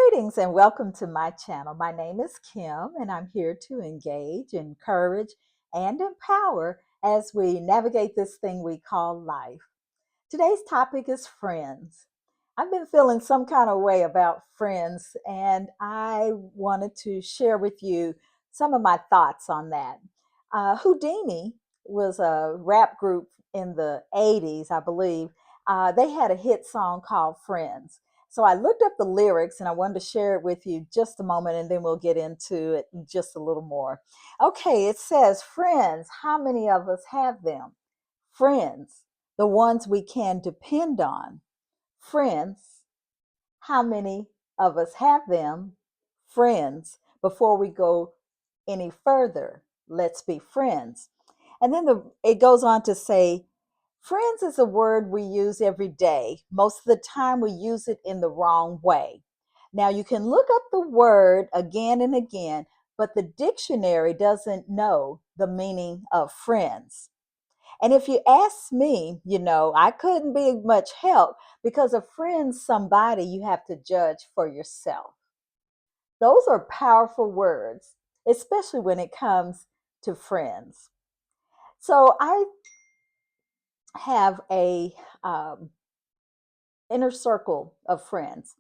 Greetings and welcome to my channel. My name is Kim and I'm here to engage, encourage, and empower as we navigate this thing we call life. Today's topic is friends. I've been feeling some kind of way about friends, and I wanted to share with you some of my thoughts on that. Houdini was a rap group in the 80s, I believe. They had a hit song called Friends. So I looked up the lyrics and I wanted to share it with you just a moment and then we'll get into it just a little more. Okay, it says, friends, how many of us have them? Friends, the ones we can depend on. Friends, how many of us have them? Friends, before we go any further, let's be friends. And then it goes on to say, friends is a word we use every day. Most of the time, we use it in the wrong way. Now, you can look up the word again and again, but the dictionary doesn't know the meaning of friends. And if you ask me, I couldn't be much help because a friend's somebody you have to judge for yourself. Those are powerful words, especially when it comes to friends. So I have a inner circle of friends.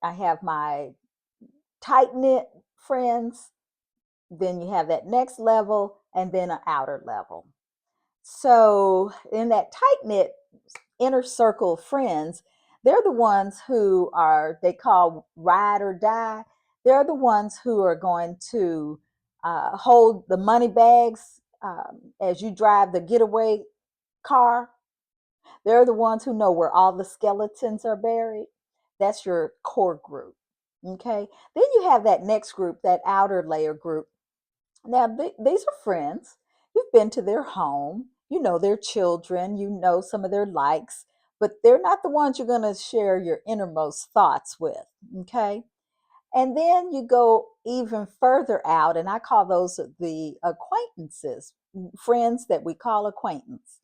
I have my tight knit friends, then you have that next level, and then an outer level. So in that tight knit inner circle friends, they're the ones who are, they call ride or die. They're the ones who are going to hold the money bags as you drive the getaway car. They're the ones who know where all the skeletons are buried. That's your core group. Okay. Then you have that next group, that outer layer group. Now, these are friends. You've been to their home, you know their children, you know some of their likes, but they're not the ones you're going to share your innermost thoughts with. Okay. And then you go even further out, and I call those the acquaintances, friends that we call acquaintance.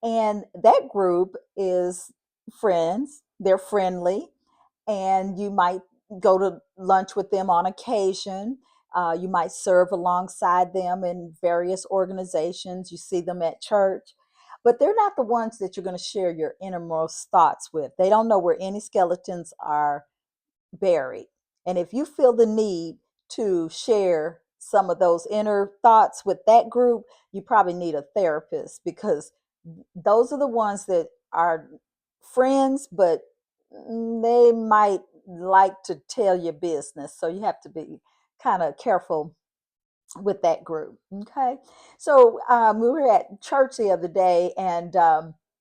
And that group is friends, they're friendly, and you might go to lunch with them on occasion. You might serve alongside them in various organizations. You see them at church, but they're not the ones that you're going to share your innermost thoughts with. They don't know where any skeletons are buried. And if you feel the need to share some of those inner thoughts with that group, you probably need a therapist because those are the ones that are friends, but they might like to tell your business. So you have to be kind of careful with that group. Okay. So we were at church the other day and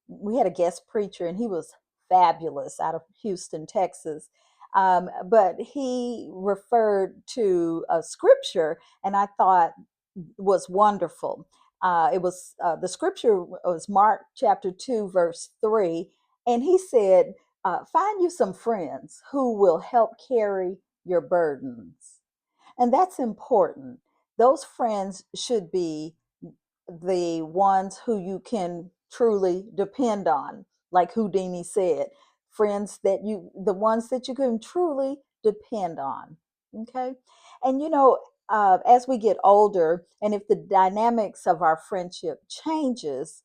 we had a guest preacher and he was fabulous out of Houston, Texas. But he referred to a scripture and I thought was wonderful. It was the scripture was Mark chapter 2, verse 3. And he said, find you some friends who will help carry your burdens. And that's important. Those friends should be the ones who you can truly depend on, like Houdini said, friends that the ones that you can truly depend on. Okay. And as we get older, and if the dynamics of our friendship changes,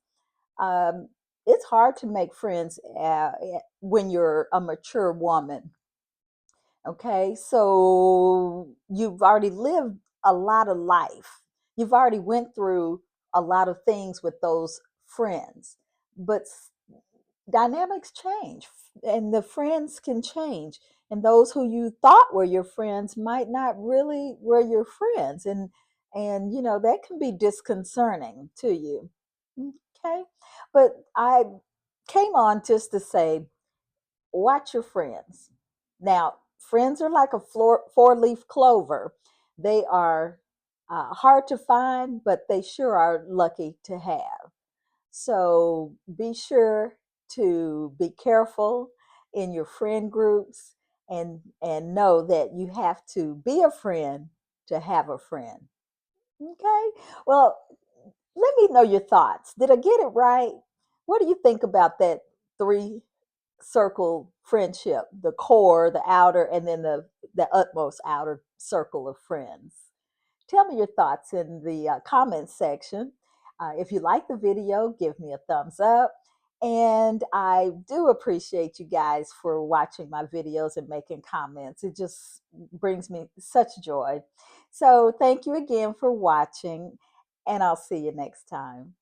um, it's hard to make friends when you're a mature woman. Okay, so you've already lived a lot of life. You've already went through a lot of things with those friends. But dynamics change and the friends can change. And those who you thought were your friends might not really were your friends. And that can be disconcerting to you. Okay? But I came on just to say watch your friends. Now, friends are like a four-leaf clover. They are hard to find, but they sure are lucky to have. So be sure to be careful in your friend groups and know that you have to be a friend to have a friend. Okay? Well, let me know your thoughts. Did I get it right? What do you think about that three circle friendship, the core, the outer, and then the utmost outer circle of friends. Tell me your thoughts in the comments section. If you like the video, give me a thumbs up. And I do appreciate you guys for watching my videos and making comments. It just brings me such joy. So thank you again for watching, and I'll see you next time.